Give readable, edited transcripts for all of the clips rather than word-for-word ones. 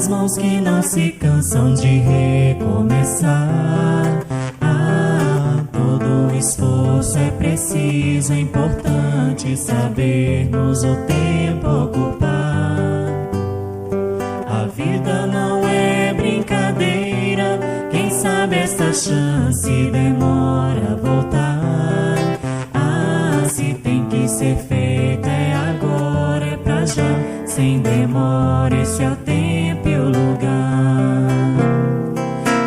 pras mãos que não se cansam de recomeçar. Todo esforço é preciso, é importante sabermos o tempo ocupar. A vida não é brincadeira, quem sabe esta chance demora a voltar. Se tem que ser feito é agora, é pra já, sem demora, esse é o tempo e o lugar.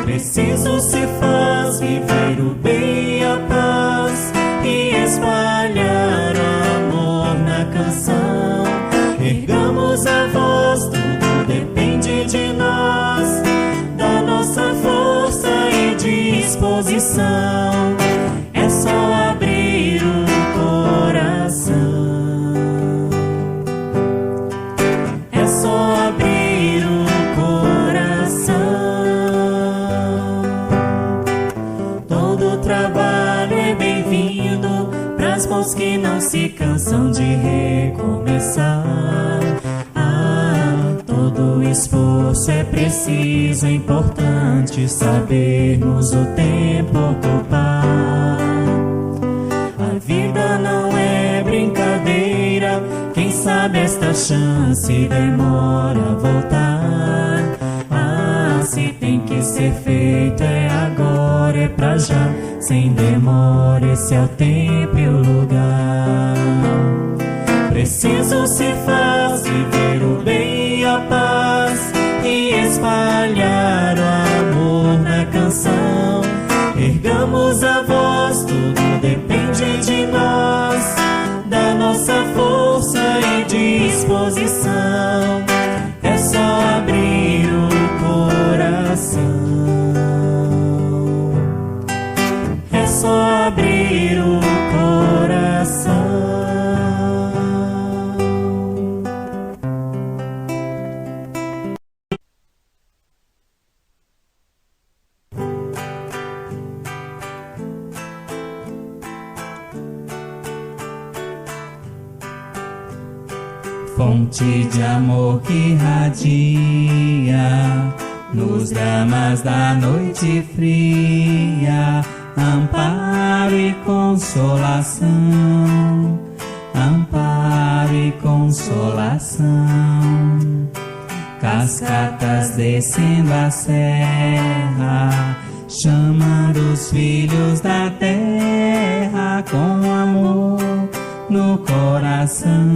Preciso se faz viver o bem e a paz e espalhar o amor na canção. Ergamos a voz, tudo depende de nós, da nossa força e disposição. É só abrir o coração. É só abrir o coração. Todo trabalho é bem-vindo pras mãos que não se cansam de recomeçar. Todo esforço é preciso, é importante sabermos o tempo ocupar. A vida não é brincadeira, quem sabe esta chance demora a voltar. Se tem que ser feito é agora, é pra já, sem demora, esse é o tempo e o lugar. Preciso se faz viver o bem e a paz e espalhar o amor na canção. Ergamos a voz, tudo depende de nós, da nossa força e disposição. É só abrir o coração. É só abrir o coração. Fonte de amor que irradia nos dramas da noite fria, amparo e consolação, amparo e consolação. Cascatas descendo a serra, chamando os filhos da terra, com amor no coração,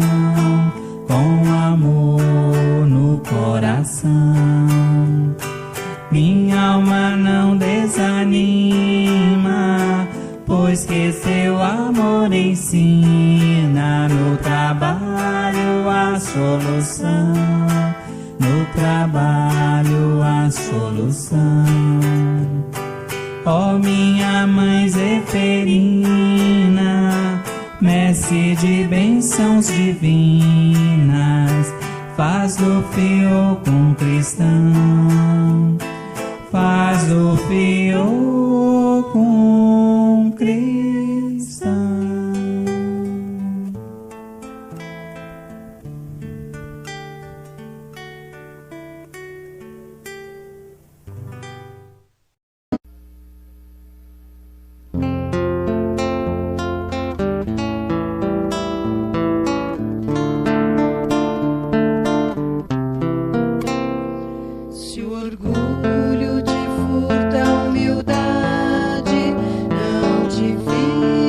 com amor no coração. Minha alma não desanima, pois que seu amor ensina. No trabalho a solução, no trabalho a solução. Ó minha mãe Zeferina, mestre de bênçãos divinas, faz do fiel um cristão, faz do fiel um cristão. Orgulho te furta a humildade, não te fiz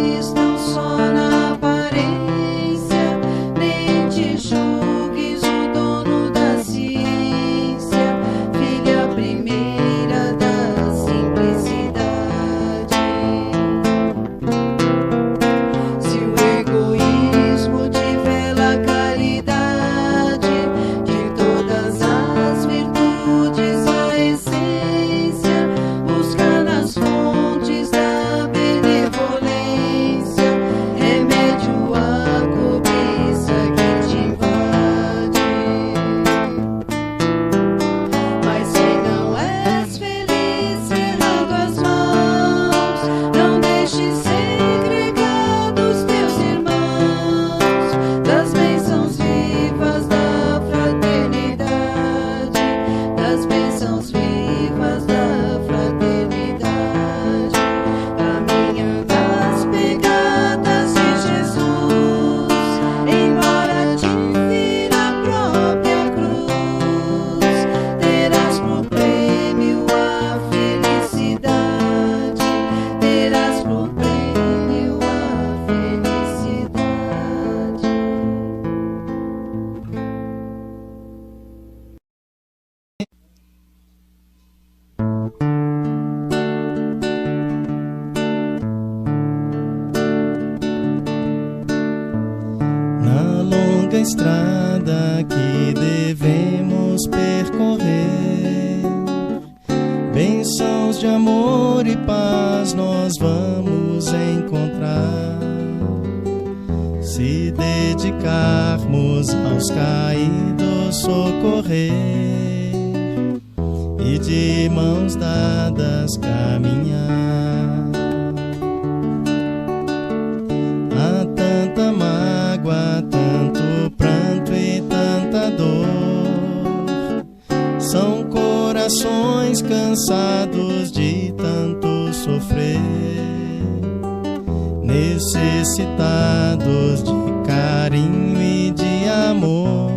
estrada que devemos percorrer. Bênçãos de amor e paz nós vamos encontrar, se dedicarmos aos caídos socorrer e de mãos dadas caminhar. Há tanta mágoa, tanto pranto e tanta dor. São corações cansados de tanto sofrer, necessitados de carinho e de amor.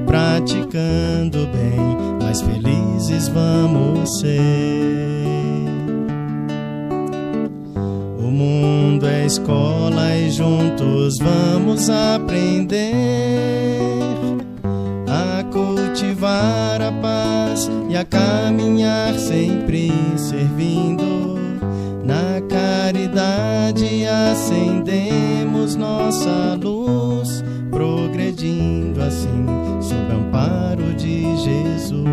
Praticando bem, mais felizes vamos ser. O mundo é escola e juntos vamos aprender a cultivar a paz e a caminhar sempre servindo. Na caridade acendemos nossa luz, progredindo assim sob o amparo de Jesus.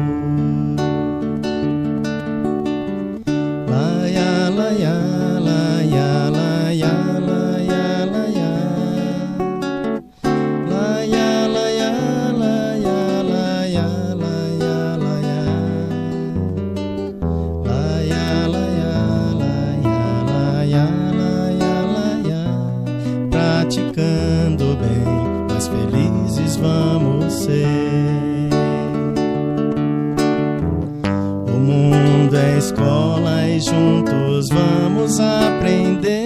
Laia, laia, laia, laia, laia, laia. Laia, laia, laia, laia, laia, laia. Laia, laia, laia, laia, laia. Praticando bem, mais felizes vamos ser. O mundo é escola e juntos vamos aprender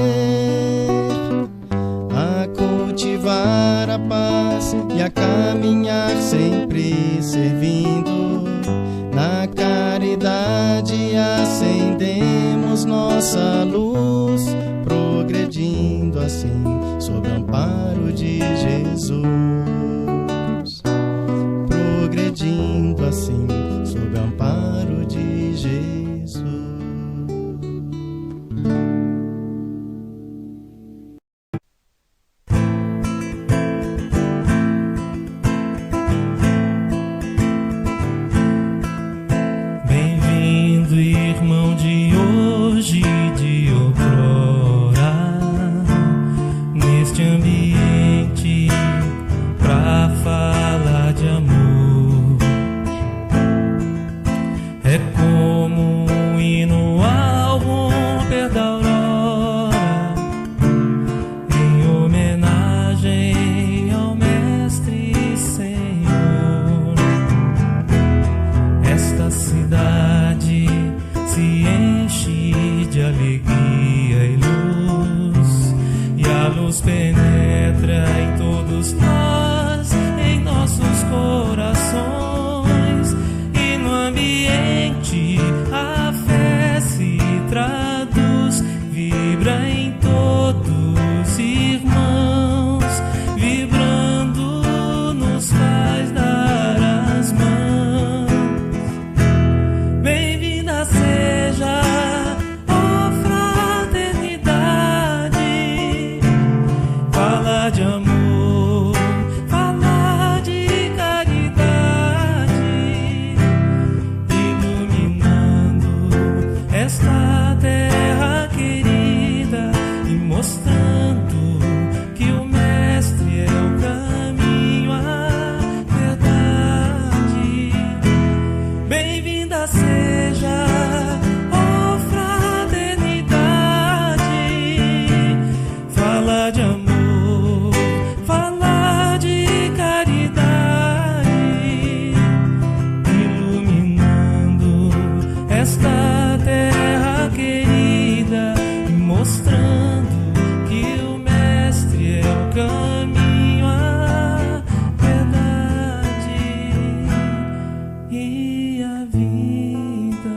a cultivar a paz e a caminhar sempre servindo. Na caridade acendemos nossa luz, progredindo assim sob o amparo de Jesus. Progredindo assim sob o amparo de Jesus. Bem-vindo, irmão de hoje e de outrora, neste ambiente pra falar de amor. É como um hino ao romper da aurora, em homenagem ao Mestre Senhor. Esta cidade se enche de alegria e luz, e a luz penetra em todos nós, em nossos corações, e no ambiente a fé se traduz, vibra em todos irmãos, vibrando nos faz dar as mãos. Bem-vinda seja, ó fraternidade, fala de amor, fala de caridade, iluminando esta terra querida e mostrando que o Mestre é o caminho, a verdade. Bem-vinda seja, ó fraternidade, fala de amor, fala de caridade, iluminando esta terra querida e mostrando que o Mestre é o caminho, a verdade e a vida.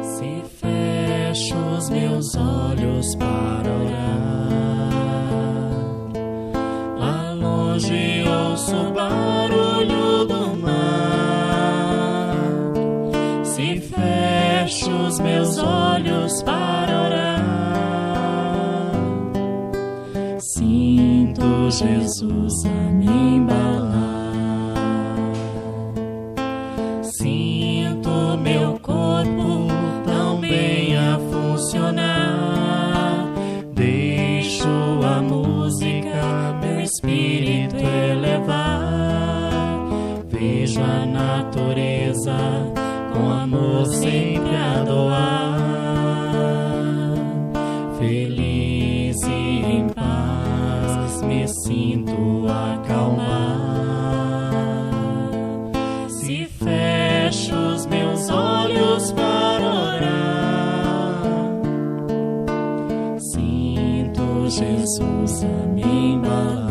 Se fecho os meus olhos para orar, lá longe ouço o barulho do mar. Se fecho os meus olhos para orar, sinto Jesus a me embalar. Sinto meu corpo tão bem a funcionar. Deixo a música meu espírito elevar. Vejo a natureza com amor sempre a doar. Feliz e em paz me sinto acalmar. Se fecho os meus olhos para orar, sinto Jesus a me embalar.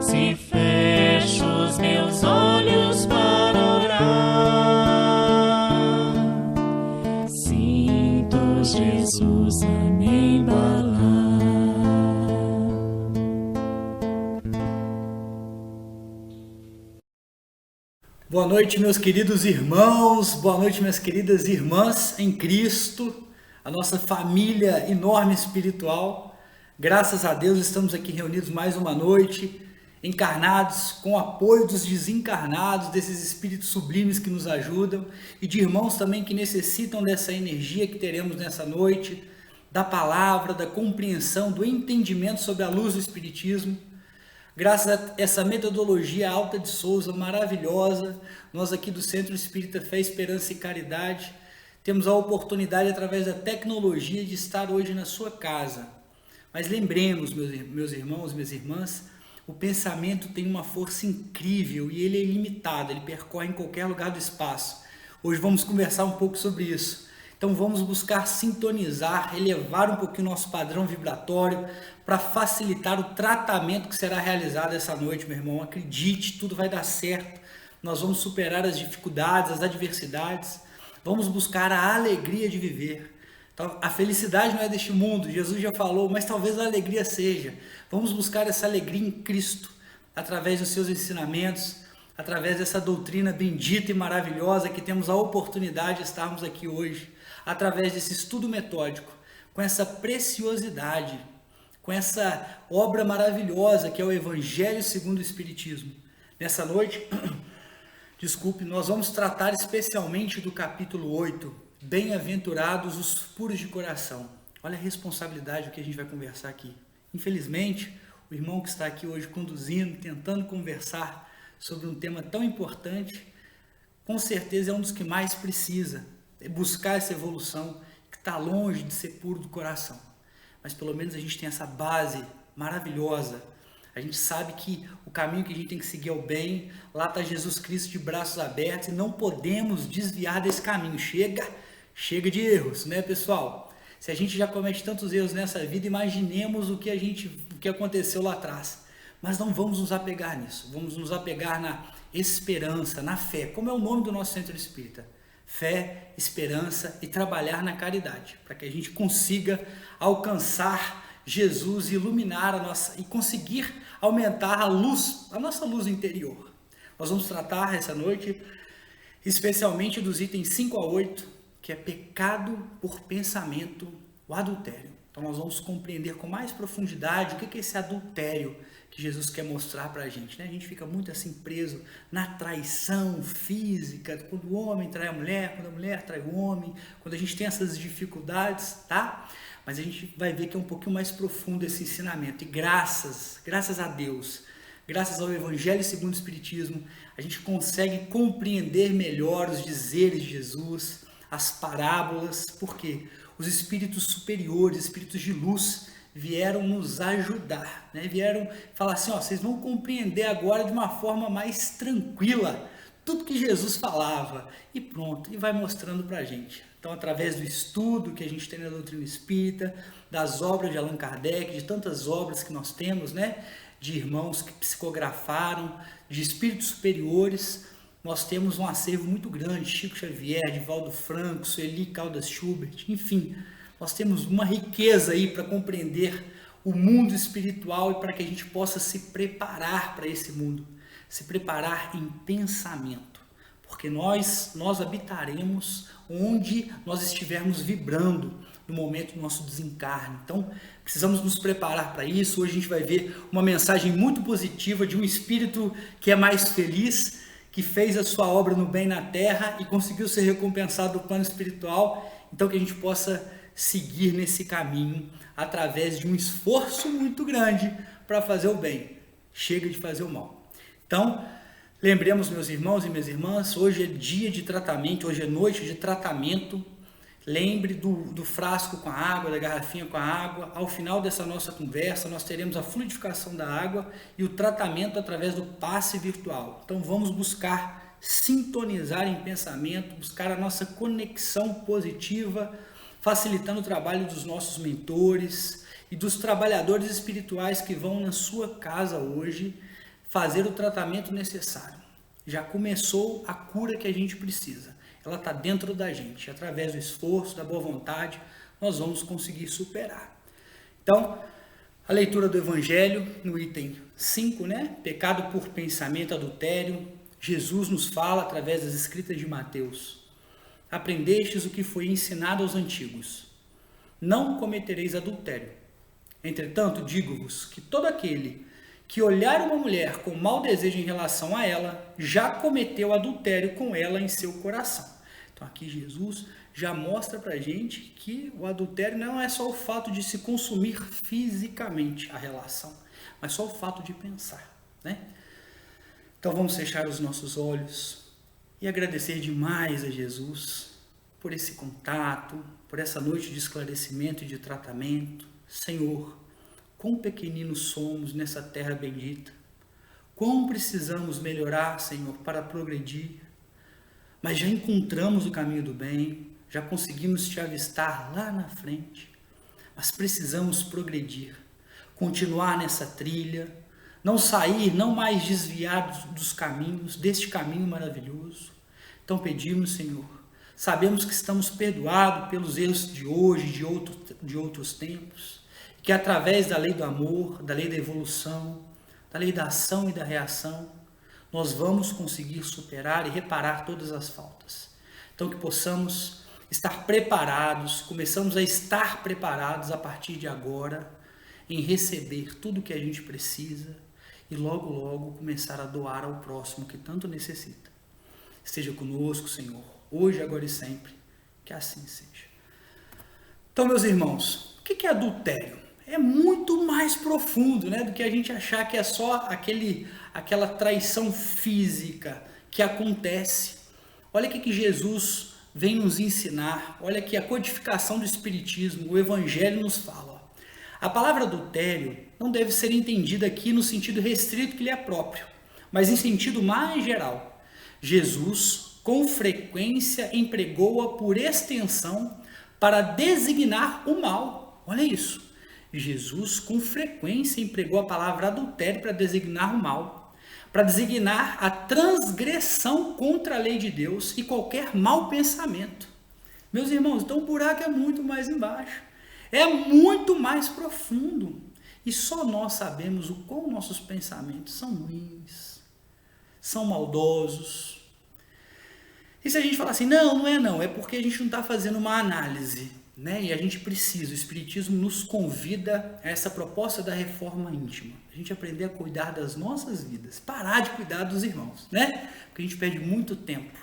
Se fecho os meus olhos para orar, sinto Jesus a me embalar. Boa noite, meus queridos irmãos, boa noite, minhas queridas irmãs em Cristo, a nossa família enorme espiritual. Graças a Deus estamos aqui reunidos mais uma noite, encarnados, com o apoio dos desencarnados, desses espíritos sublimes que nos ajudam e de irmãos também que necessitam dessa energia que teremos nessa noite, da palavra, da compreensão, do entendimento sobre a luz do Espiritismo. Graças a essa metodologia Alta de Souza maravilhosa, nós aqui do Centro Espírita Fé, Esperança e Caridade temos a oportunidade, através da tecnologia, de estar hoje na sua casa. Mas lembremos, meus irmãos, minhas irmãs, o pensamento tem uma força incrível e ele é ilimitado, ele percorre em qualquer lugar do espaço. Hoje vamos conversar um pouco sobre isso. Então vamos buscar sintonizar, elevar um pouquinho o nosso padrão vibratório para facilitar o tratamento que será realizado essa noite, meu irmão. Acredite, tudo vai dar certo. Nós vamos superar as dificuldades, as adversidades. Vamos buscar a alegria de viver. Então, a felicidade não é deste mundo, Jesus já falou, mas talvez a alegria seja. Vamos buscar essa alegria em Cristo, através dos seus ensinamentos, através dessa doutrina bendita e maravilhosa que temos a oportunidade de estarmos aqui hoje, através desse estudo metódico, com essa preciosidade, com essa obra maravilhosa que é o Evangelho segundo o Espiritismo. Nessa noite, nós vamos tratar especialmente do capítulo 8, Bem-aventurados os puros de coração. Olha a responsabilidade do que a gente vai conversar aqui. Infelizmente, o irmão que está aqui hoje conduzindo, tentando conversar sobre um tema tão importante, com certeza é um dos que mais precisa buscar essa evolução, que está longe de ser puro do coração. Mas pelo menos a gente tem essa base maravilhosa. A gente sabe que o caminho que a gente tem que seguir é o bem. Lá está Jesus Cristo de braços abertos e não podemos desviar desse caminho. Chega de erros, né, pessoal? Se a gente já comete tantos erros nessa vida, imaginemos o que aconteceu lá atrás. Mas não vamos nos apegar nisso. Vamos nos apegar na esperança, na fé. Como é o nome do nosso centro espírita? Fé, esperança e trabalhar na caridade, para que a gente consiga alcançar Jesus, iluminar a nossa e conseguir aumentar a nossa luz interior. Nós vamos tratar essa noite especialmente dos itens 5 a 8, que é pecado por pensamento, o adultério. Então nós vamos compreender com mais profundidade o que é esse adultério que Jesus quer mostrar para a gente, né? A gente fica muito assim preso na traição física, quando o homem trai a mulher, quando a mulher trai o homem, quando a gente tem essas dificuldades, tá? Mas a gente vai ver que é um pouquinho mais profundo esse ensinamento. E graças a Deus, graças ao Evangelho segundo o Espiritismo, a gente consegue compreender melhor os dizeres de Jesus, as parábolas, porque os espíritos superiores, espíritos de luz, vieram nos ajudar, né? Vieram falar assim, ó, vocês vão compreender agora de uma forma mais tranquila tudo que Jesus falava, e pronto, e vai mostrando para a gente. Então, através do estudo que a gente tem na doutrina espírita, das obras de Allan Kardec, de tantas obras que nós temos, né, de irmãos que psicografaram, de espíritos superiores, nós temos um acervo muito grande, Chico Xavier, Divaldo Franco, Sueli Caldas Schubert, enfim, nós temos uma riqueza aí para compreender o mundo espiritual e para que a gente possa se preparar para esse mundo, se preparar em pensamento, porque porque nós habitaremos onde nós estivermos vibrando no momento do nosso desencarne. Então, precisamos nos preparar para isso. Hoje a gente vai ver uma mensagem muito positiva de um espírito que é mais feliz, que fez a sua obra no bem na terra e conseguiu ser recompensado no plano espiritual. Então, que a gente possa seguir nesse caminho através de um esforço muito grande para fazer o bem. Chega de fazer o mal. Então, lembremos, meus irmãos e minhas irmãs, hoje é dia de tratamento, hoje é noite de tratamento. Lembre do frasco com a água, da garrafinha com a água. Ao final dessa nossa conversa, nós teremos a fluidificação da água e o tratamento através do passe virtual. Então vamos buscar sintonizar em pensamento, buscar a nossa conexão positiva, facilitando o trabalho dos nossos mentores e dos trabalhadores espirituais que vão na sua casa hoje fazer o tratamento necessário. Já começou a cura que a gente precisa. Ela está dentro da gente. Através do esforço, da boa vontade, nós vamos conseguir superar. Então, a leitura do Evangelho, no item 5, Pecado por pensamento, adultério. Jesus nos fala, através das escritas de Mateus: aprendestes o que foi ensinado aos antigos: não cometereis adultério. Entretanto, digo-vos que todo aquele que olhar uma mulher com mau desejo em relação a ela, já cometeu adultério com ela em seu coração. Então aqui Jesus já mostra pra gente que o adultério não é só o fato de se consumir fisicamente a relação, mas só o fato de pensar, Então vamos fechar os nossos olhos e agradecer demais a Jesus por esse contato, por essa noite de esclarecimento e de tratamento. Senhor, quão pequeninos somos nessa terra bendita, quão precisamos melhorar, Senhor, para progredir, mas já encontramos o caminho do bem, já conseguimos te avistar lá na frente, mas precisamos progredir, continuar nessa trilha, não sair, não mais desviar dos caminhos, deste caminho maravilhoso. Então pedimos, Senhor, sabemos que estamos perdoados pelos erros de hoje, de outros tempos, que através da lei do amor, da lei da evolução, da lei da ação e da reação, nós vamos conseguir superar e reparar todas as faltas. Então que possamos estar preparados, começamos a estar preparados a partir de agora, em receber tudo que a gente precisa e logo, logo começar a doar ao próximo que tanto necessita. Esteja conosco, Senhor, hoje, agora e sempre, que assim seja. Então, meus irmãos, o que é adultério? É muito mais profundo, do que a gente achar que é só aquela traição física que acontece. Olha o que Jesus vem nos ensinar, olha que a codificação do Espiritismo, o Evangelho nos fala. A palavra adultério não deve ser entendida aqui no sentido restrito que lhe é próprio, mas em sentido mais geral. Jesus, com frequência, empregou-a por extensão para designar o mal. Olha isso. Jesus, com frequência, empregou a palavra adultério para designar o mal, para designar a transgressão contra a lei de Deus e qualquer mau pensamento. Meus irmãos, então o buraco é muito mais embaixo, é muito mais profundo, e só nós sabemos o quão nossos pensamentos são ruins, são maldosos. E se a gente falar assim, não é porque a gente não está fazendo uma análise, E a gente precisa, o Espiritismo nos convida a essa proposta da reforma íntima, a gente aprender a cuidar das nossas vidas, parar de cuidar dos irmãos, Porque a gente perde muito tempo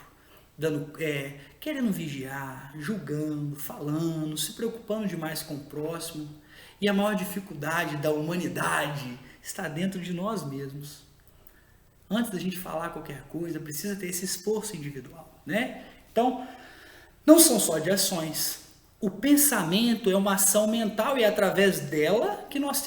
querendo vigiar, julgando, falando, se preocupando demais com o próximo, e a maior dificuldade da humanidade está dentro de nós mesmos. Antes da gente falar qualquer coisa, precisa ter esse esforço individual, Então, não são só de ações. O pensamento é uma ação mental e é através dela que nós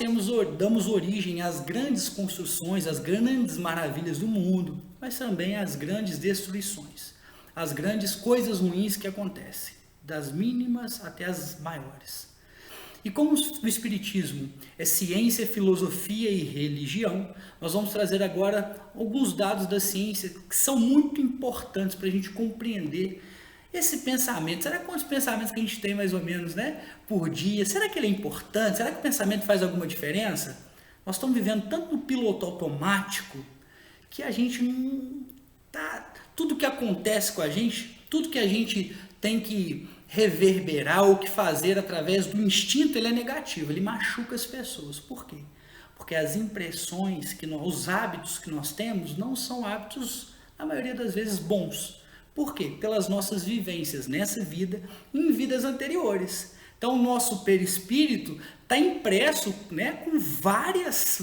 damos origem às grandes construções, às grandes maravilhas do mundo, mas também às grandes destruições, às grandes coisas ruins que acontecem, das mínimas até as maiores. E como o Espiritismo é ciência, filosofia e religião, nós vamos trazer agora alguns dados da ciência que são muito importantes para a gente compreender esse pensamento. Será quantos pensamentos que a gente tem mais ou menos, por dia? Será que ele é importante? Será que o pensamento faz alguma diferença? Nós estamos vivendo tanto no piloto automático que a gente não Tudo que acontece com a gente, tudo que a gente tem que reverberar ou que fazer através do instinto, ele é negativo, ele machuca as pessoas. Por quê? Porque as impressões, os hábitos que nós temos não são hábitos, na maioria das vezes, bons. Por quê? Pelas nossas vivências nessa vida e em vidas anteriores. Então, o nosso perispírito está impresso, né, com várias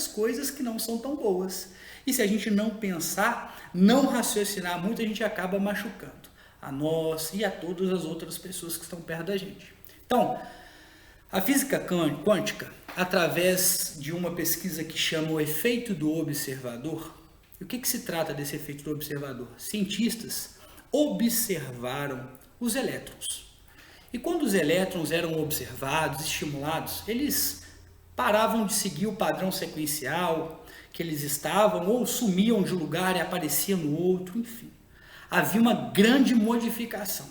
coisas que não são tão boas. E se a gente não pensar, não raciocinar muito, a gente acaba machucando a nós e a todas as outras pessoas que estão perto da gente. Então, a física quântica, através de uma pesquisa que chama o efeito do observador, e o que se trata desse efeito do observador? Cientistas observaram os elétrons. E quando os elétrons eram observados, estimulados, eles paravam de seguir o padrão sequencial que eles estavam, ou sumiam de um lugar e apareciam no outro, enfim. Havia uma grande modificação.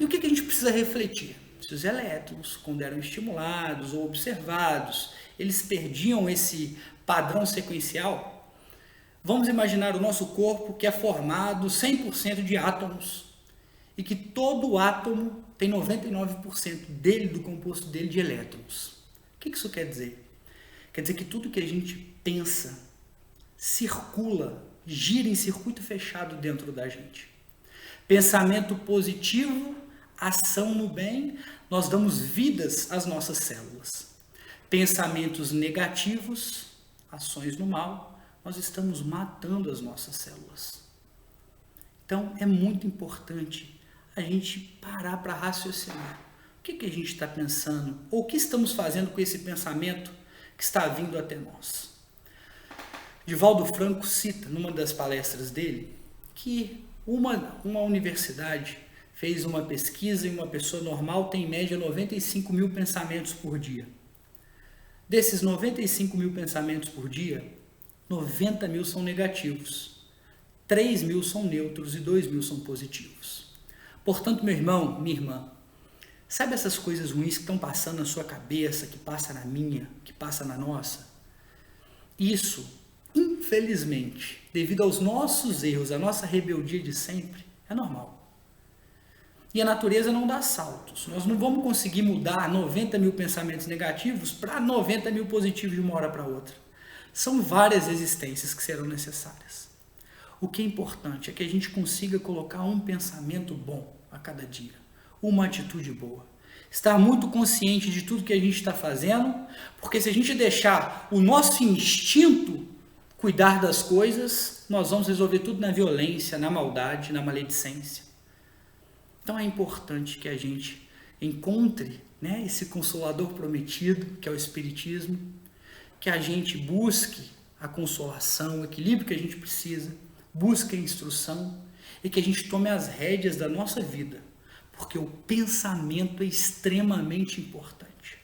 E o que a gente precisa refletir? Se os elétrons, quando eram estimulados ou observados, eles perdiam esse padrão sequencial, vamos imaginar o nosso corpo que é formado 100% de átomos e que todo átomo tem 99% dele, do composto dele, de elétrons. O que isso quer dizer? Quer dizer que tudo que a gente pensa circula, gira em circuito fechado dentro da gente. Pensamento positivo, ação no bem, nós damos vidas às nossas células. Pensamentos negativos, ações no mal, nós estamos matando as nossas células. Então, é muito importante a gente parar para raciocinar. O que a gente está pensando? Ou o que estamos fazendo com esse pensamento que está vindo até nós? Divaldo Franco cita, numa das palestras dele, que uma universidade fez uma pesquisa e uma pessoa normal tem em média 95 mil pensamentos por dia. Desses 95 mil pensamentos por dia, 90 mil são negativos, 3 mil são neutros e 2 mil são positivos. Portanto, meu irmão, minha irmã, sabe essas coisas ruins que estão passando na sua cabeça, que passa na minha, que passa na nossa? Isso, infelizmente, devido aos nossos erros, à nossa rebeldia de sempre, é normal. E a natureza não dá saltos. Nós não vamos conseguir mudar 90 mil pensamentos negativos para 90 mil positivos de uma hora para outra. São várias existências que serão necessárias. O que é importante é que a gente consiga colocar um pensamento bom a cada dia, uma atitude boa. Estar muito consciente de tudo que a gente está fazendo, porque se a gente deixar o nosso instinto cuidar das coisas, nós vamos resolver tudo na violência, na maldade, na maledicência. Então é importante que a gente encontre, né, esse consolador prometido, que é o Espiritismo, que a gente busque a consolação, o equilíbrio que a gente precisa, busque a instrução e que a gente tome as rédeas da nossa vida, porque o pensamento é extremamente importante.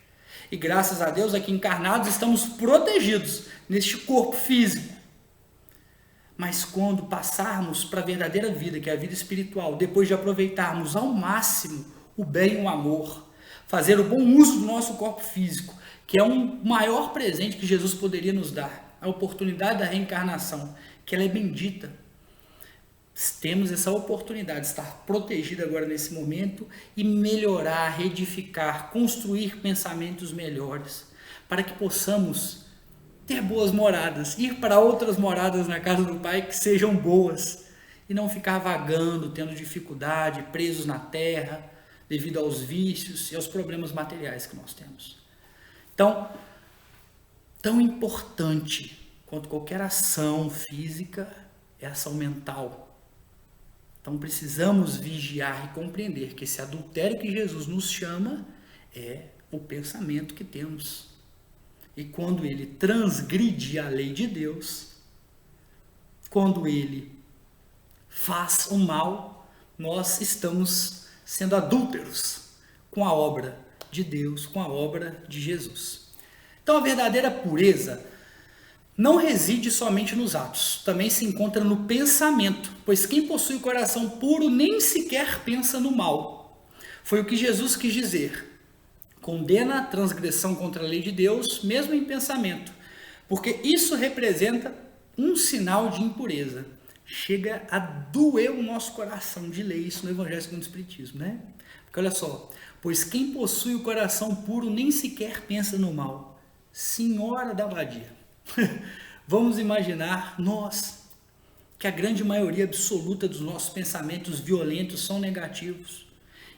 E graças a Deus, aqui encarnados, estamos protegidos neste corpo físico. Mas quando passarmos para a verdadeira vida, que é a vida espiritual, depois de aproveitarmos ao máximo o bem e o amor, fazer o bom uso do nosso corpo físico, que é um maior presente que Jesus poderia nos dar, a oportunidade da reencarnação, que ela é bendita. Temos essa oportunidade de estar protegido agora nesse momento e melhorar, reedificar, construir pensamentos melhores, para que possamos ter boas moradas, ir para outras moradas na casa do Pai que sejam boas, e não ficar vagando, tendo dificuldade, presos na terra, devido aos vícios e aos problemas materiais que nós temos. Então, tão importante quanto qualquer ação física é a ação mental. Então precisamos vigiar e compreender que esse adultério que Jesus nos chama é o pensamento que temos. E quando ele transgride a lei de Deus, quando ele faz o mal, nós estamos sendo adúlteros com a obra de Deus, com a obra de Jesus. Então a verdadeira pureza não reside somente nos atos, também se encontra no pensamento, pois quem possui o coração puro nem sequer pensa no mal. Foi o que Jesus quis dizer. Condena a transgressão contra a lei de Deus, mesmo em pensamento, porque isso representa um sinal de impureza. Chega a doer o nosso coração de ler isso no Evangelho segundo o Espiritismo, né? Porque olha só, pois quem possui o coração puro nem sequer pensa no mal. Senhora da abadia. Vamos imaginar nós, que a grande maioria absoluta dos nossos pensamentos violentos são negativos.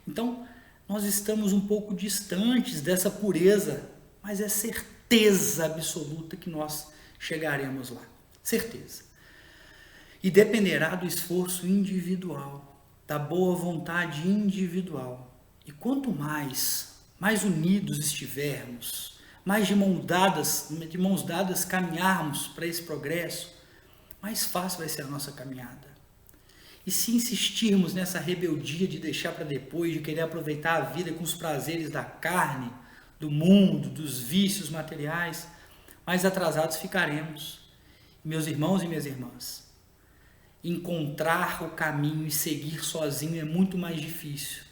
Então, nós estamos um pouco distantes dessa pureza, mas é certeza absoluta que nós chegaremos lá. Certeza. E dependerá do esforço individual, da boa vontade individual. E quanto mais unidos estivermos, mais de mãos dadas caminharmos para esse progresso, mais fácil vai ser a nossa caminhada. E se insistirmos nessa rebeldia de deixar para depois, de querer aproveitar a vida com os prazeres da carne, do mundo, dos vícios materiais, mais atrasados ficaremos. Meus irmãos e minhas irmãs, encontrar o caminho e seguir sozinho é muito mais difícil.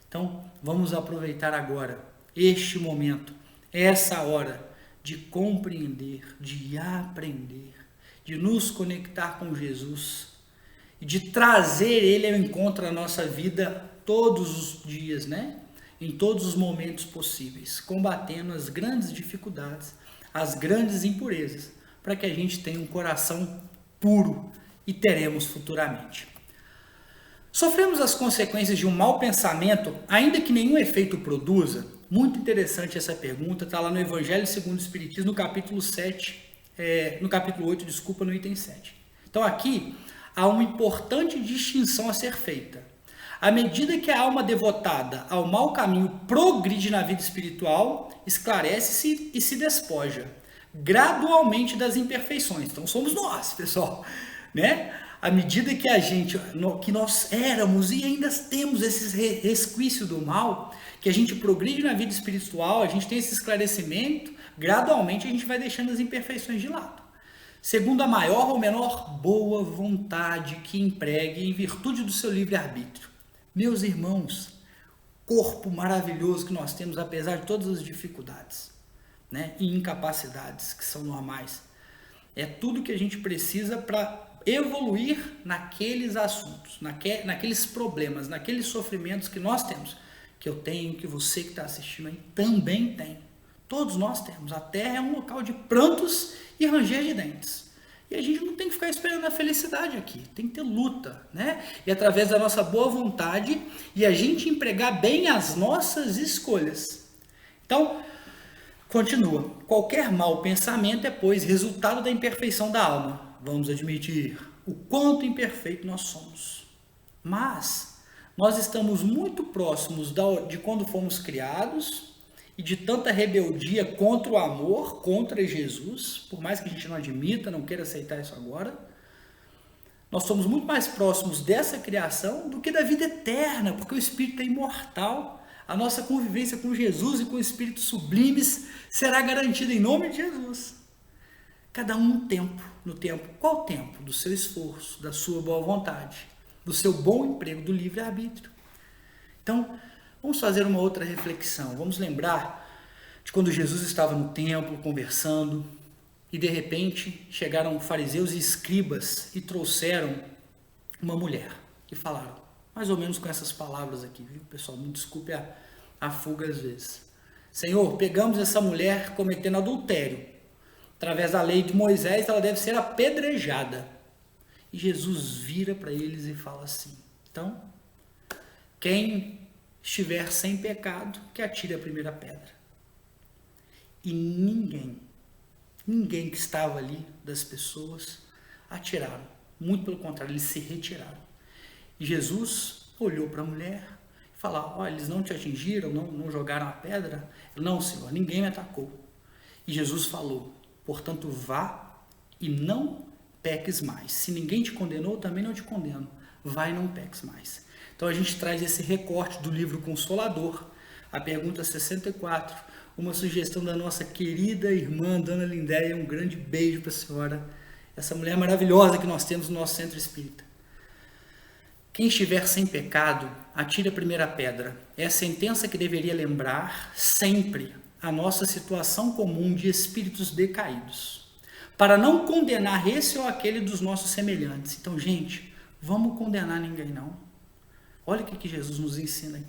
Então, vamos aproveitar agora, este momento, essa hora de compreender, de aprender, de nos conectar com Jesus e de trazer Ele ao encontro da nossa vida todos os dias, né? Em todos os momentos possíveis, combatendo as grandes dificuldades, as grandes impurezas, para que a gente tenha um coração puro e teremos futuramente. Sofremos as consequências de um mau pensamento, ainda que nenhum efeito produza? Muito interessante essa pergunta, está lá no Evangelho segundo o Espiritismo, no capítulo 8, no item 7. Então aqui há uma importante distinção a ser feita. À medida que a alma devotada ao mau caminho progride na vida espiritual, esclarece-se e se despoja gradualmente das imperfeições. Então somos nós, pessoal, né? À medida que que nós éramos e ainda temos esses resquícios do mal, que a gente progride na vida espiritual, a gente tem esse esclarecimento, gradualmente a gente vai deixando as imperfeições de lado. Segundo a maior ou menor boa vontade que empregue em virtude do seu livre-arbítrio. Meus irmãos, corpo maravilhoso que nós temos, apesar de todas as dificuldades, né, e incapacidades que são normais. É tudo que a gente precisa para evoluir naqueles assuntos, naqueles problemas, naqueles sofrimentos que nós temos, que eu tenho, que você que está assistindo aí também tem. Todos nós temos. A Terra é um local de prantos e ranger de dentes. E a gente não tem que ficar esperando a felicidade aqui, tem que ter luta, né? E através da nossa boa vontade e a gente empregar bem as nossas escolhas. Então, continua. Qualquer mau pensamento é, pois, resultado da imperfeição da alma. Vamos admitir o quanto imperfeito nós somos. Mas nós estamos muito próximos de quando fomos criados e de tanta rebeldia contra o amor, contra Jesus, por mais que a gente não admita, não queira aceitar isso agora, nós somos muito mais próximos dessa criação do que da vida eterna, porque o Espírito é imortal. A nossa convivência com Jesus e com Espíritos sublimes será garantida em nome de Jesus. Cada um no tempo. Qual tempo? Do seu esforço, da sua boa vontade, do seu bom emprego, do livre-arbítrio. Então, vamos fazer uma outra reflexão. Vamos lembrar de quando Jesus estava no templo conversando e de repente chegaram fariseus e escribas e trouxeram uma mulher e falaram, mais ou menos com essas palavras aqui, viu, pessoal? Me desculpe a fuga às vezes. Senhor, pegamos essa mulher cometendo adultério. Através da lei de Moisés, ela deve ser apedrejada. E Jesus vira para eles e fala assim, então, quem estiver sem pecado, que atire a primeira pedra. E ninguém que estava ali das pessoas atiraram. Muito pelo contrário, eles se retiraram. E Jesus olhou para a mulher e falou, olha, eles não te atingiram, não jogaram a pedra? Não, Senhor, ninguém me atacou. E Jesus falou, portanto, vá e não peques mais. Se ninguém te condenou, também não te condeno. Vai e não peques mais. Então a gente traz esse recorte do livro Consolador, a pergunta 64, uma sugestão da nossa querida irmã Dona Lindéia, um grande beijo para a senhora, essa mulher maravilhosa que nós temos no nosso centro espírita. Quem estiver sem pecado, atire a primeira pedra. É a sentença que deveria lembrar sempre a nossa situação comum de espíritos decaídos. para não condenar esse ou aquele dos nossos semelhantes. Então, gente, vamos condenar ninguém não. Olha o que Jesus nos ensina.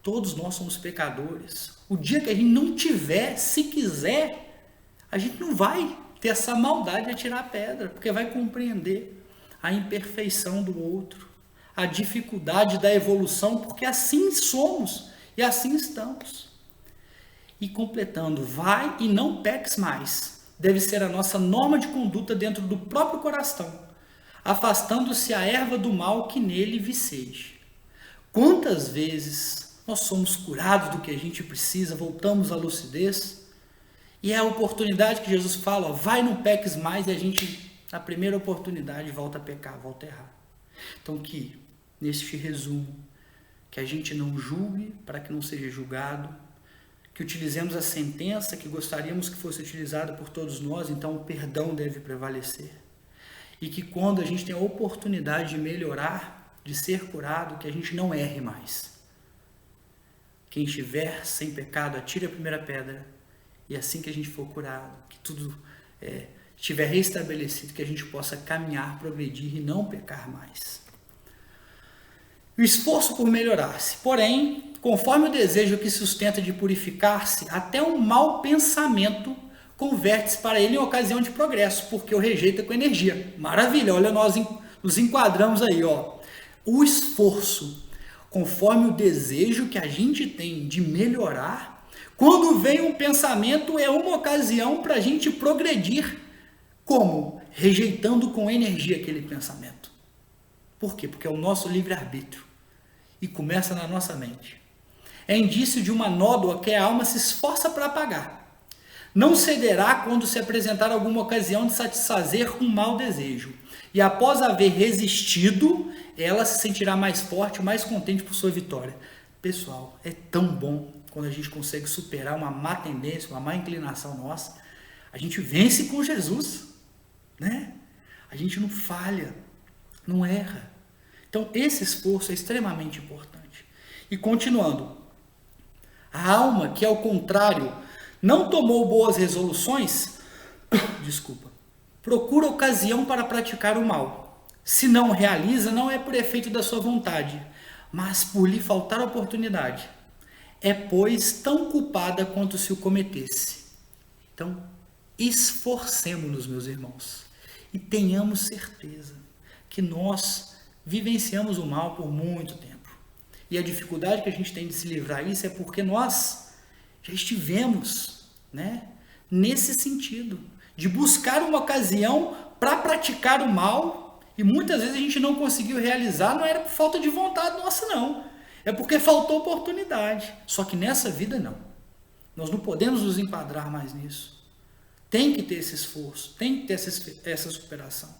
Todos nós somos pecadores. O dia que a gente não tiver, se quiser, a gente não vai ter essa maldade de atirar a pedra, porque vai compreender a imperfeição do outro, a dificuldade da evolução, porque assim somos e assim estamos. E completando, vai e não peques mais, deve ser a nossa norma de conduta dentro do próprio coração, afastando-se a erva do mal que nele viceje. Quantas vezes nós somos curados do que a gente precisa, voltamos à lucidez, e é a oportunidade que Jesus fala, ó, vai não peques mais, e a gente, na primeira oportunidade, volta a pecar, volta a errar. Então que, neste resumo, que a gente não julgue para que não seja julgado, que utilizemos a sentença que gostaríamos que fosse utilizada por todos nós, então o perdão deve prevalecer. E que quando a gente tem a oportunidade de melhorar, de ser curado, que a gente não erre mais. Quem estiver sem pecado, atire a primeira pedra. E assim que a gente for curado, que tudo estiver restabelecido, que a gente possa caminhar, progredir e não pecar mais. O esforço por melhorar-se, porém, conforme o desejo que sustenta de purificar-se, até um mau pensamento converte-se para ele em ocasião de progresso, porque o rejeita com energia. Maravilha, olha, nós nos enquadramos aí, ó. O esforço, conforme o desejo que a gente tem de melhorar, quando vem um pensamento, é uma ocasião para a gente progredir. Como? Rejeitando com energia aquele pensamento. Por quê? Porque é o nosso livre-arbítrio. E começa na nossa mente. É indício de uma nódoa que a alma se esforça para apagar. Não cederá quando se apresentar alguma ocasião de satisfazer um mau desejo. E após haver resistido, ela se sentirá mais forte, mais contente por sua vitória. Pessoal, é tão bom quando a gente consegue superar uma má tendência, uma má inclinação nossa. A gente vence com Jesus, né? A gente não falha, não erra. Então, esse esforço é extremamente importante. E continuando, a alma que, ao contrário, não tomou boas resoluções, procura ocasião para praticar o mal. Se não realiza, não é por efeito da sua vontade, mas por lhe faltar oportunidade. É, pois, tão culpada quanto se o cometesse. Então, esforcemos-nos, meus irmãos, e tenhamos certeza que nós vivenciamos o mal por muito tempo. E a dificuldade que a gente tem de se livrar disso é porque nós já estivemos, né, nesse sentido, de buscar uma ocasião para praticar o mal, e muitas vezes a gente não conseguiu realizar, não era por falta de vontade nossa, não. É porque faltou oportunidade. Só que nessa vida, não. Nós não podemos nos enquadrar mais nisso. Tem que ter esse esforço, tem que ter essa superação.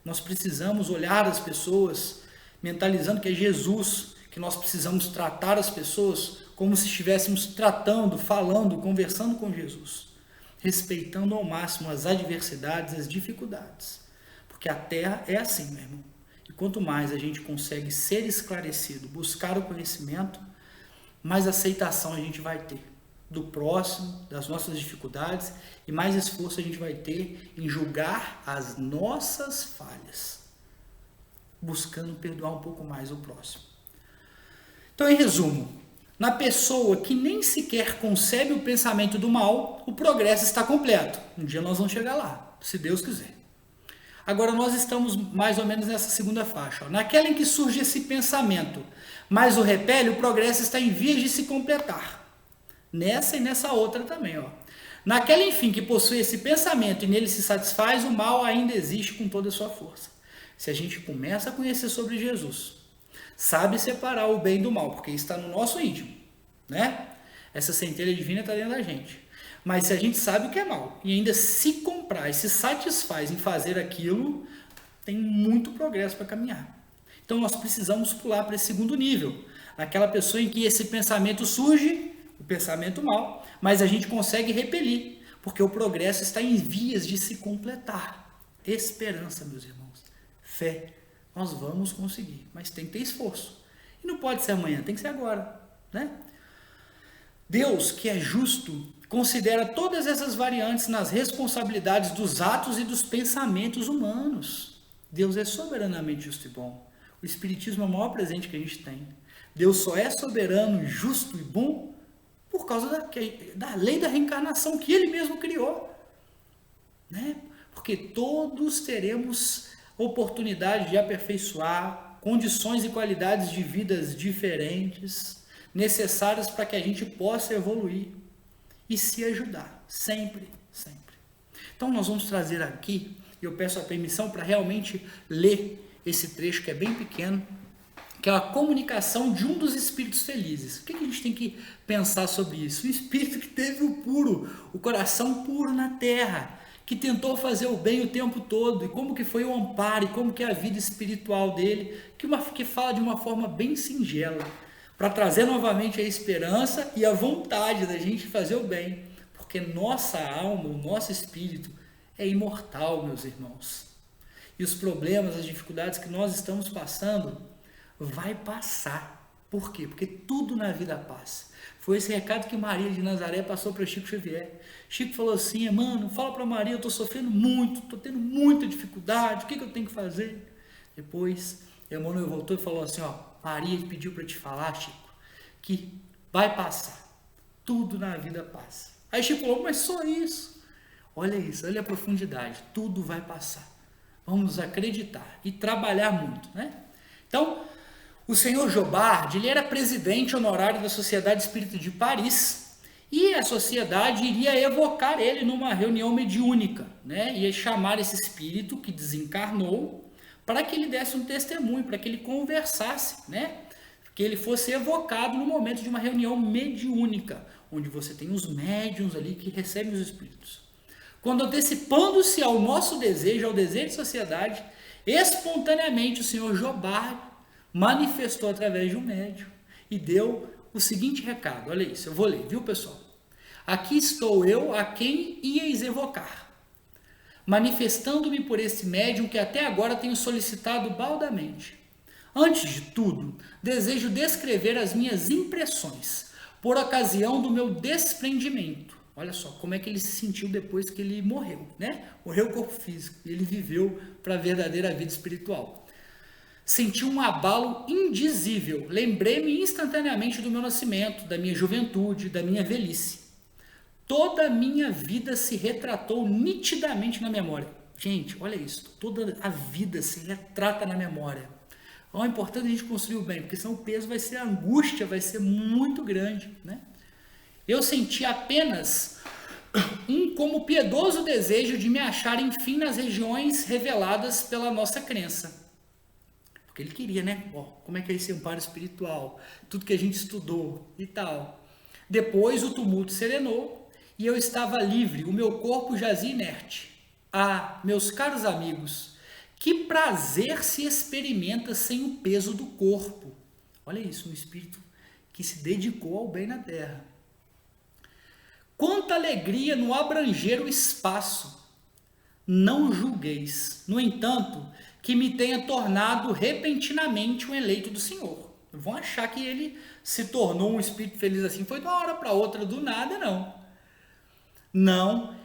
Nós precisamos olhar as pessoas, mentalizando que é Jesus, que nós precisamos tratar as pessoas como se estivéssemos tratando, falando, conversando com Jesus, respeitando ao máximo as adversidades, as dificuldades. Porque a terra é assim, meu irmão. E quanto mais a gente consegue ser esclarecido, buscar o conhecimento, mais aceitação a gente vai ter do próximo, das nossas dificuldades, e mais esforço a gente vai ter em julgar as nossas falhas, buscando perdoar um pouco mais o próximo. Então, em resumo, na pessoa que nem sequer concebe o pensamento do mal, o progresso está completo. Um dia nós vamos chegar lá, se Deus quiser. Agora nós estamos mais ou menos nessa segunda faixa. Ó. Naquela em que surge esse pensamento, mas o repele, o progresso está em vias de se completar. Nessa e nessa outra também. Ó. Naquela, enfim, que possui esse pensamento e nele se satisfaz, o mal ainda existe com toda a sua força. Se a gente começa a conhecer sobre Jesus, sabe separar o bem do mal, porque está no nosso íntimo, né? Essa centelha divina está dentro da gente. Mas se a gente sabe o que é mal e ainda se comprar e se satisfaz em fazer aquilo, tem muito progresso para caminhar. Então nós precisamos pular para esse segundo nível, naquela pessoa em que esse pensamento surge, o pensamento mal, mas a gente consegue repelir, porque o progresso está em vias de se completar. Esperança, meus irmãos, fé, nós vamos conseguir, mas tem que ter esforço. E não pode ser amanhã, tem que ser agora, né? Deus, que é justo, considera todas essas variantes nas responsabilidades dos atos e dos pensamentos humanos. Deus é soberanamente justo e bom. O Espiritismo é o maior presente que a gente tem. Deus só é soberano, justo e bom por causa da lei da reencarnação que Ele mesmo criou. Né? Porque todos teremos oportunidade de aperfeiçoar, condições e qualidades de vidas diferentes, necessárias para que a gente possa evoluir e se ajudar, sempre, sempre. Então nós vamos trazer aqui, eu peço a permissão para realmente ler esse trecho que é bem pequeno, que é a comunicação de um dos espíritos felizes. O que a gente tem que pensar sobre isso? Um espírito que teve o coração puro na terra, que tentou fazer o bem o tempo todo, e como que foi o amparo, e como que é a vida espiritual dele, que fala de uma forma bem singela, para trazer novamente a esperança e a vontade da gente fazer o bem, porque nossa alma, o nosso espírito é imortal, meus irmãos. E os problemas, as dificuldades que nós estamos passando, vai passar. Por quê? Porque tudo na vida passa. Foi esse recado que Maria de Nazaré passou para Chico Xavier. Chico falou assim: mano, fala para Maria, eu estou sofrendo muito, estou tendo muita dificuldade, o que eu tenho que fazer? Depois, Emmanuel voltou e falou assim: Maria pediu para te falar, Chico, que vai passar. Tudo na vida passa. Aí Chico falou: mas só isso? Olha isso, olha a profundidade. Tudo vai passar. Vamos acreditar e trabalhar muito, né? Então, o senhor Jobard, ele era presidente honorário da Sociedade Espírita de Paris, e a sociedade iria evocar ele numa reunião mediúnica, né? Ia chamar esse espírito que desencarnou para que ele desse um testemunho, para que ele conversasse, né? Que ele fosse evocado no momento de uma reunião mediúnica, onde você tem os médiuns ali que recebem os espíritos. Quando, antecipando-se ao nosso desejo, ao desejo de sociedade, espontaneamente o senhor Jobard manifestou através de um médium e deu o seguinte recado. Olha isso, eu vou ler, viu, pessoal? Aqui estou eu a quem ieis evocar, manifestando-me por esse médium que até agora tenho solicitado baldamente. Antes de tudo, desejo descrever as minhas impressões por ocasião do meu desprendimento. Olha só como é que ele se sentiu depois que ele morreu, né? Morreu o corpo físico e ele viveu para a verdadeira vida espiritual. Senti um abalo indizível. Lembrei-me instantaneamente do meu nascimento, da minha juventude, da minha velhice. Toda a minha vida se retratou nitidamente na memória. Gente, olha isso. Toda a vida se retrata na memória. É importante a gente construir o bem, porque senão o peso vai ser, a angústia vai ser muito grande, né? Eu senti apenas como piedoso desejo de me achar, enfim, nas regiões reveladas pela nossa crença. Porque ele queria, né? Como é que é esse amparo espiritual? Tudo que a gente estudou e tal. Depois o tumulto serenou e eu estava livre, o meu corpo jazia inerte. Ah, meus caros amigos, que prazer se experimenta sem o peso do corpo. Olha isso, um espírito que se dedicou ao bem na terra. Quanta alegria no abranger o espaço. Não julgueis, no entanto, que me tenha tornado repentinamente um eleito do Senhor. Não vão achar que ele se tornou um espírito feliz assim, foi de uma hora para outra, do nada, não. Não.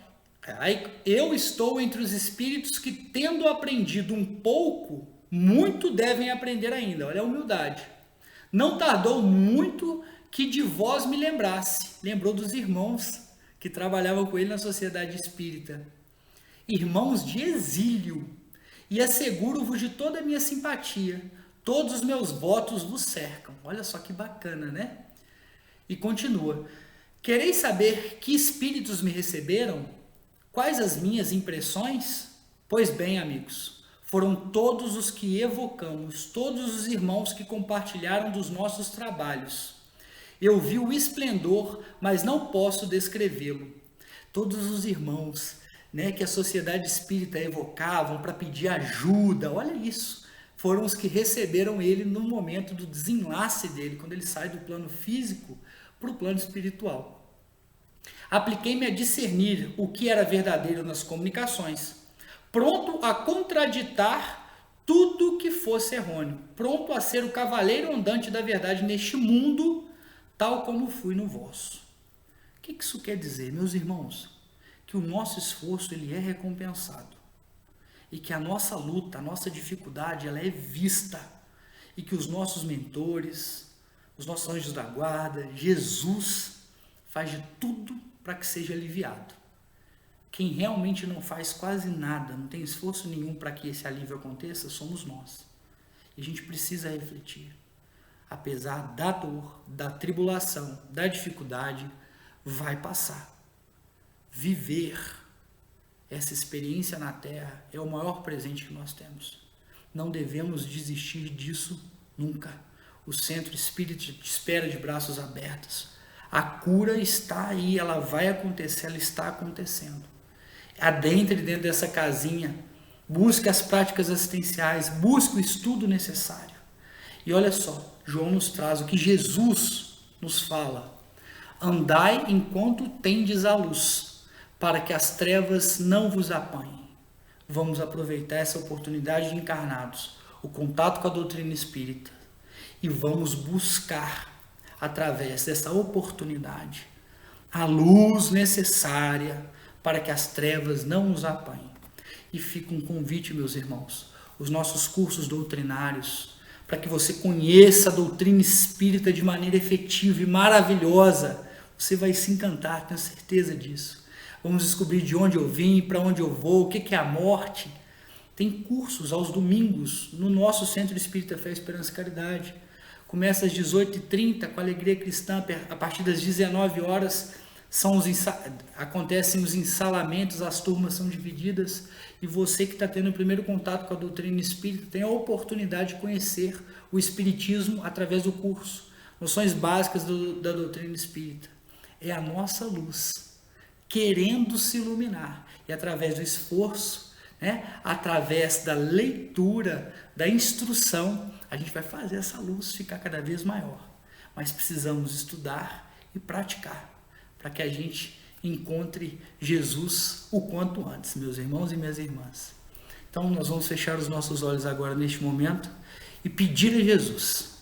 Eu estou entre os espíritos que, tendo aprendido um pouco, muito devem aprender ainda. Olha a humildade. Não tardou muito que de vós me lembrasse. Lembrou dos irmãos que trabalhavam com ele na sociedade espírita. Irmãos de exílio. E asseguro-vos de toda a minha simpatia. Todos os meus votos vos cercam. Olha só que bacana, né? E continua. Quereis saber que espíritos me receberam? Quais as minhas impressões? Pois bem, amigos, foram todos os que evocamos, todos os irmãos que compartilharam dos nossos trabalhos. Eu vi o esplendor, mas não posso descrevê-lo. Todos os irmãos, né, que a sociedade espírita evocavam para pedir ajuda, olha isso, foram os que receberam ele no momento do desenlace dele, quando ele sai do plano físico para o plano espiritual. Apliquei-me a discernir o que era verdadeiro nas comunicações, pronto a contraditar tudo que fosse errôneo, pronto a ser o cavaleiro andante da verdade neste mundo, tal como fui no vosso. que isso quer dizer, meus irmãos? Que o nosso esforço ele é recompensado e que a nossa luta, a nossa dificuldade, ela é vista e que os nossos mentores, os nossos anjos da guarda, Jesus faz de tudo para que seja aliviado. Quem realmente não faz quase nada, não tem esforço nenhum para que esse alívio aconteça, somos nós. E a gente precisa refletir. Apesar da dor, da tribulação, da dificuldade, vai passar. Viver essa experiência na Terra é o maior presente que nós temos. Não devemos desistir disso nunca. O Centro Espírita espera de braços abertos. A cura está aí, ela vai acontecer, ela está acontecendo. Adentre dentro dessa casinha, busque as práticas assistenciais, busque o estudo necessário. E olha só, João nos traz o que Jesus nos fala. Andai enquanto tendes a luz, para que as trevas não vos apanhem. Vamos aproveitar essa oportunidade de encarnados, o contato com a doutrina espírita, e vamos buscar, através dessa oportunidade, a luz necessária para que as trevas não nos apanhem. E fica um convite, meus irmãos, os nossos cursos doutrinários, para que você conheça a doutrina espírita de maneira efetiva e maravilhosa. Você vai se encantar, tenho certeza disso. Vamos descobrir de onde eu vim, para onde eu vou, o que é a morte. Tem cursos aos domingos no nosso Centro Espírita Fé, Esperança e Caridade. Começa às 18h30 com Alegria Cristã, a partir das 19 horas acontecem os ensalamentos, as turmas são divididas e você que está tendo o primeiro contato com a doutrina espírita tem a oportunidade de conhecer o espiritismo através do curso, noções básicas da doutrina espírita. É a nossa luz querendo se iluminar e através do esforço, através da leitura, da instrução, a gente vai fazer essa luz ficar cada vez maior. Mas precisamos estudar e praticar para que a gente encontre Jesus o quanto antes, meus irmãos e minhas irmãs. Então nós vamos fechar os nossos olhos agora neste momento e pedir a Jesus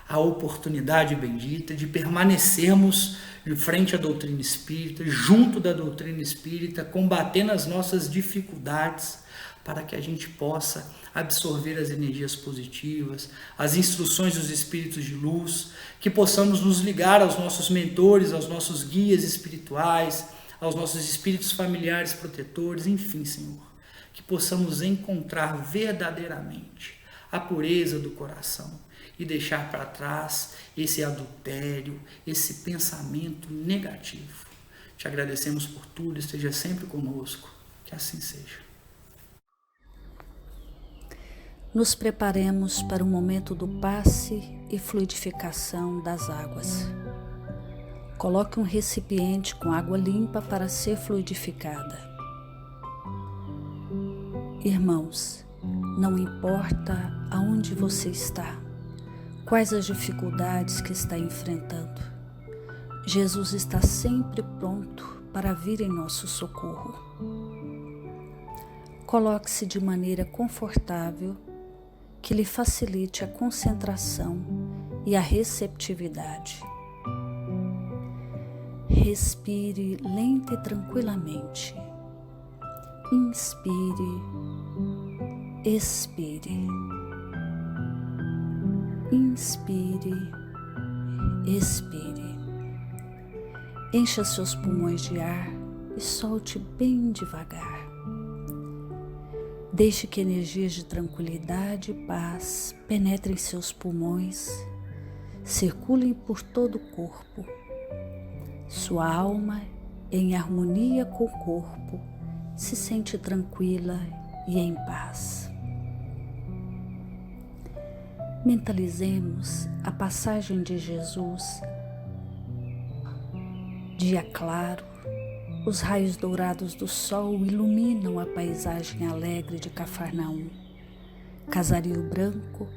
a oportunidade bendita de permanecermos de frente à doutrina espírita, junto da doutrina espírita, combatendo as nossas dificuldades, para que a gente possa absorver as energias positivas, as instruções dos espíritos de luz, que possamos nos ligar aos nossos mentores, aos nossos guias espirituais, aos nossos espíritos familiares protetores, enfim, Senhor, que possamos encontrar verdadeiramente a pureza do coração e deixar para trás esse adultério, esse pensamento negativo. Te agradecemos por tudo, esteja sempre conosco, que assim seja. Nos preparemos para o momento do passe e fluidificação das águas. Coloque um recipiente com água limpa para ser fluidificada. Irmãos, não importa aonde você está, quais as dificuldades que está enfrentando, Jesus está sempre pronto para vir em nosso socorro. Coloque-se de maneira confortável, que lhe facilite a concentração e a receptividade. Respire lenta e tranquilamente. Inspire, expire. Inspire, expire. Encha seus pulmões de ar e solte bem devagar. Deixe que energias de tranquilidade e paz penetrem seus pulmões, circulem por todo o corpo. Sua alma, em harmonia com o corpo, se sente tranquila e em paz. Mentalizemos a passagem de Jesus. Dia claro, os raios dourados do sol iluminam a paisagem alegre de Cafarnaum. Casario branco,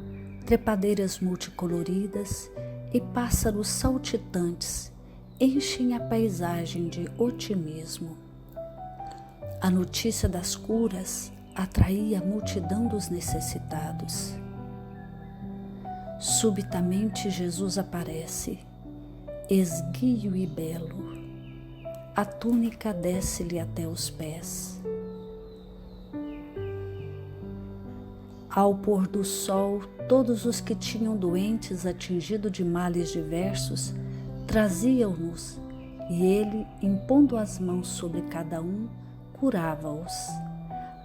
trepadeiras multicoloridas e pássaros saltitantes enchem a paisagem de otimismo. A notícia das curas atraía a multidão dos necessitados. Subitamente Jesus aparece, esguio e belo, a túnica desce-lhe até os pés. Ao pôr do sol, todos os que tinham doentes atingidos de males diversos traziam-nos, e ele, impondo as mãos sobre cada um, curava-os.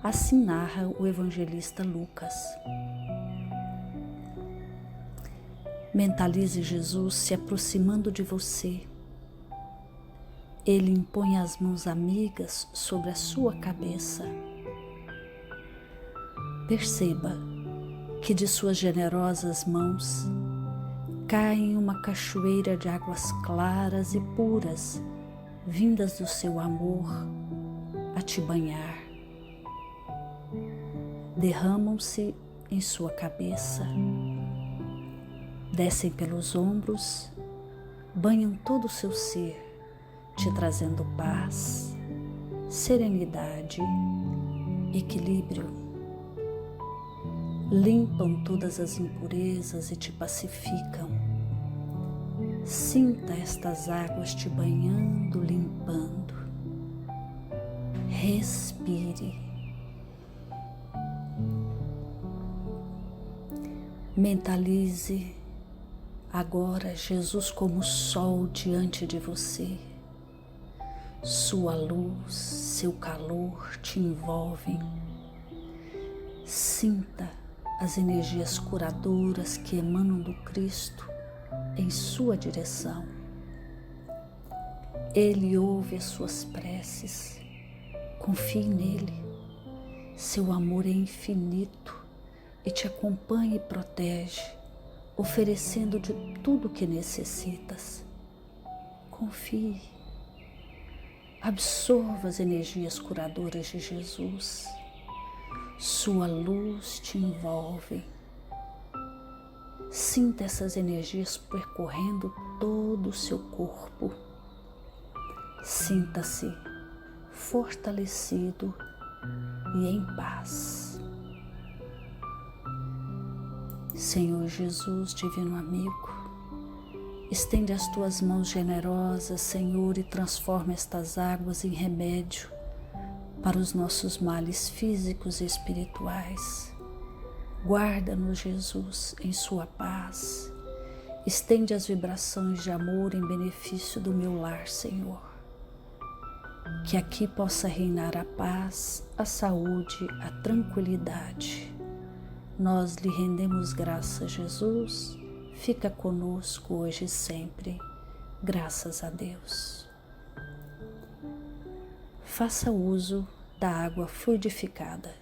Assim narra o evangelista Lucas. Mentalize Jesus se aproximando de você. Ele impõe as mãos amigas sobre a sua cabeça. Perceba que de suas generosas mãos cai uma cachoeira de águas claras e puras, vindas do seu amor a te banhar. Derramam-se em sua cabeça, descem pelos ombros, banham todo o seu ser, te trazendo paz, serenidade, equilíbrio. Limpam todas as impurezas e te pacificam. Sinta estas águas te banhando, limpando. Respire. Mentalize agora Jesus como sol diante de você. Sua luz, seu calor te envolvem. Sinta as energias curadoras que emanam do Cristo em sua direção. Ele ouve as suas preces. Confie nele. Seu amor é infinito e te acompanha e protege, oferecendo de tudo o que necessitas. Confie. Absorva as energias curadoras de Jesus. Sua luz te envolve. Sinta essas energias percorrendo todo o seu corpo. Sinta-se fortalecido e em paz. Senhor Jesus, divino amigo, estende as tuas mãos generosas, Senhor, e transforma estas águas em remédio para os nossos males físicos e espirituais. Guarda-nos, Jesus, em sua paz. Estende as vibrações de amor em benefício do meu lar, Senhor. Que aqui possa reinar a paz, a saúde, a tranquilidade. Nós lhe rendemos graças, Jesus. Fica conosco hoje e sempre. Graças a Deus. Faça uso da água fluidificada.